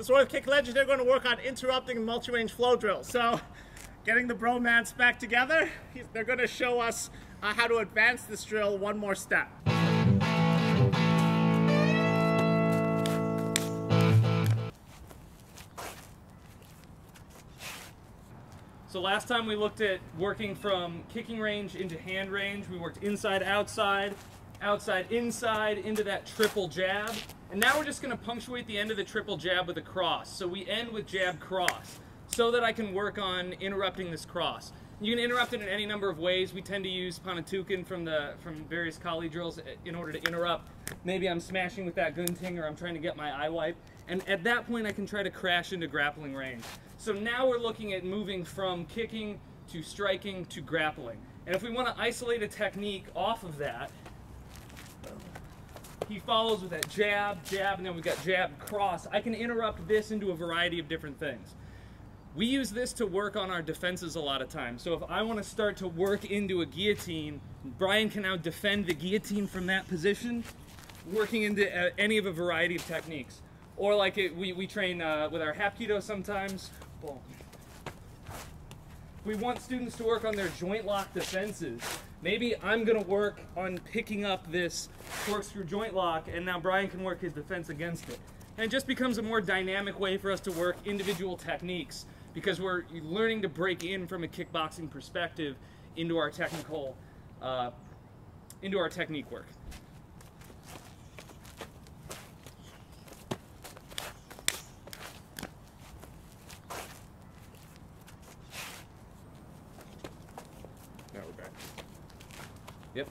this World Kick Legend, they're going to work on interrupting multi-range flow drills. So, getting the bromance back together, they're going to show us how to advance this drill one more step. So last time we looked at working from kicking range into hand range. We worked inside, outside, outside, inside, into that triple jab. And now we're just going to punctuate the end of the triple jab with a cross. So we end with jab cross so that I can work on interrupting this cross. You can interrupt it in any number of ways. We tend to use Panatukan from various Kali drills in order to interrupt. Maybe I'm smashing with that gunting or I'm trying to get my eye wipe. And at that point I can try to crash into grappling range. So now we're looking at moving from kicking to striking to grappling. And if we want to isolate a technique off of that, he follows with that jab, jab, and then we've got jab, cross. I can interrupt this into a variety of different things. We use this to work on our defenses a lot of times. So if I want to start to work into a guillotine, Brian can now defend the guillotine from that position, working into any of a variety of techniques. Or like we train with our HAPKIDO sometimes. Boom. We want students to work on their joint lock defenses. Maybe I'm going to work on picking up this corkscrew joint lock, and now Brian can work his defense against it. And it just becomes a more dynamic way for us to work individual techniques, because we're learning to break in from a kickboxing perspective into our technical, into our technique work. Now we're back. Yep.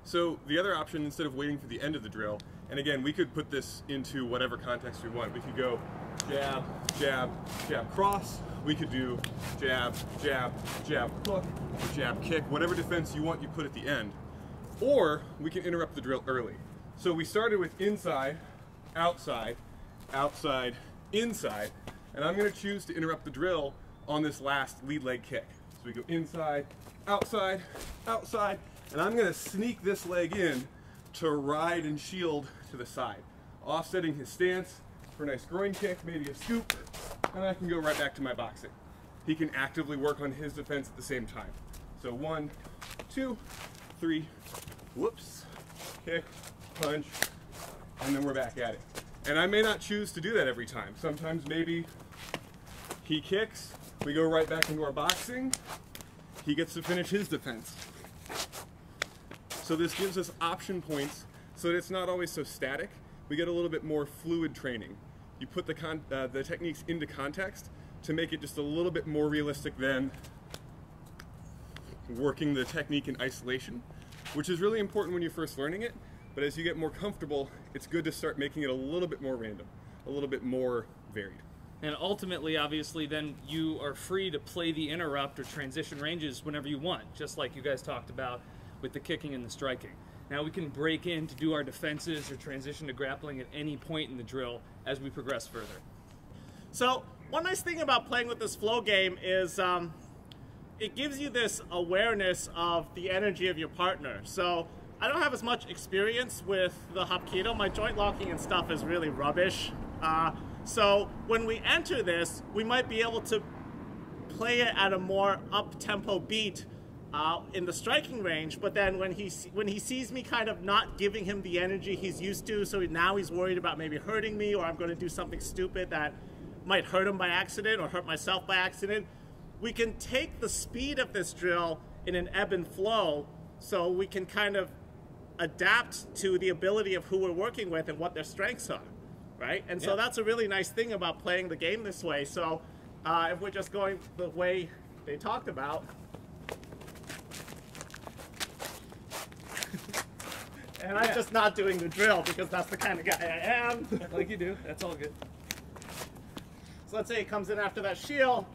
So the other option, instead of waiting for the end of the drill, and again, we could put this into whatever context we want. We could go jab, jab, jab, cross. We could do jab, jab, jab, hook, jab, kick, whatever defense you want, you put at the end. Or we can interrupt the drill early. So we started with inside, outside, outside, inside, and I'm going to choose to interrupt the drill on this last lead leg kick. So we go inside, outside, outside, and I'm going to sneak this leg in to ride and shield to the side, offsetting his stance for a nice groin kick, maybe a scoop, and I can go right back to my boxing. He can actively work on his defense at the same time. So 1, 2, 3, whoops, kick, punch, and then we're back at it. And I may not choose to do that every time. Sometimes maybe he kicks, we go right back into our boxing, he gets to finish his defense. So this gives us option points so that it's not always so static. We get a little bit more fluid training. You put the techniques into context to make it just a little bit more realistic than working the technique in isolation, which is really important when you're first learning it. But as you get more comfortable, it's good to start making it a little bit more random, a little bit more varied. And ultimately, obviously, then you are free to play the interrupt or transition ranges whenever you want, just like you guys talked about with the kicking and the striking. Now we can break in to do our defenses or transition to grappling at any point in the drill as we progress further. So one nice thing about playing with this flow game is it gives you this awareness of the energy of your partner. So I don't have as much experience with the HAPKIDO. My joint locking and stuff is really rubbish. So when we enter this, we might be able to play it at a more up-tempo beat in the striking range, but then when he sees me kind of not giving him the energy he's used to, so now he's worried about maybe hurting me, or I'm going to do something stupid that might hurt him by accident or hurt myself by accident, we can take the speed of this drill in an ebb and flow, so we can kind of adapt to the ability of who we're working with and what their strengths are, right? And so that's a really nice thing about playing the game this way. So if we're just going the way they talked about. And I'm just not doing the drill because that's the kind of guy I am. Like you do. That's all good. So let's say he comes in after that shield,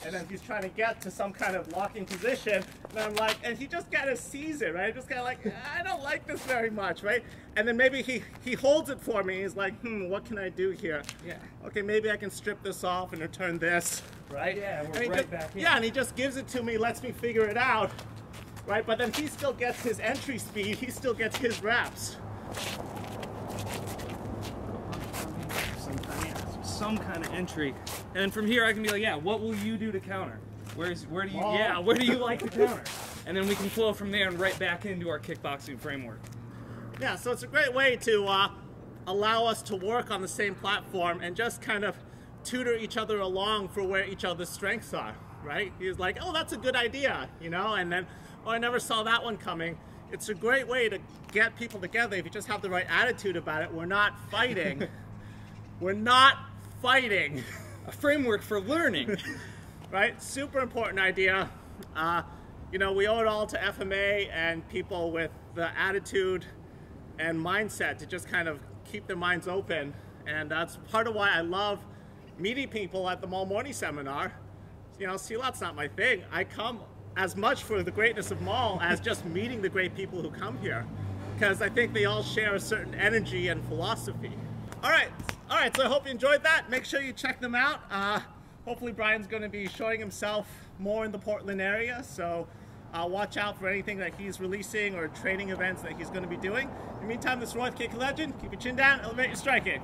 and then he's trying to get to some kind of locking position, and I'm like, and he just kind of sees it, right? Just kind of like, I don't like this very much, right? And then maybe he holds it for me. He's like, what can I do here? Yeah. Okay, maybe I can strip this off and return this, right? Yeah, we're and right back in. Yeah, and he just gives it to me, lets me figure it out, right? But then he still gets his entry speed. He still gets his reps. Some kind of entry, and then from here I can be like, yeah, what will you do to counter? Where do you like to counter? And then we can flow from there and right back into our kickboxing framework. Yeah, so it's a great way to allow us to work on the same platform and just kind of tutor each other along for where each other's strengths are, right? He's like, oh, that's a good idea, you know, and then, oh, I never saw that one coming. It's a great way to get people together if you just have the right attitude about it. We're not fighting. We're not fighting. A framework for learning. Right? Super important idea. You know, we owe it all to FMA and people with the attitude and mindset to just kind of keep their minds open. And that's part of why I love meeting people at the Mall Morning Seminar. You know, Silat's not my thing. I come as much for the greatness of Mall as just meeting the great people who come here. Because I think they all share a certain energy and philosophy. All right, so I hope you enjoyed that. Make sure you check them out. Hopefully Brian's going to be showing himself more in the Portland area, so watch out for anything that he's releasing or training events that he's going to be doing. In the meantime, this is Roy, Kick Legend. Keep your chin down, elevate your striking.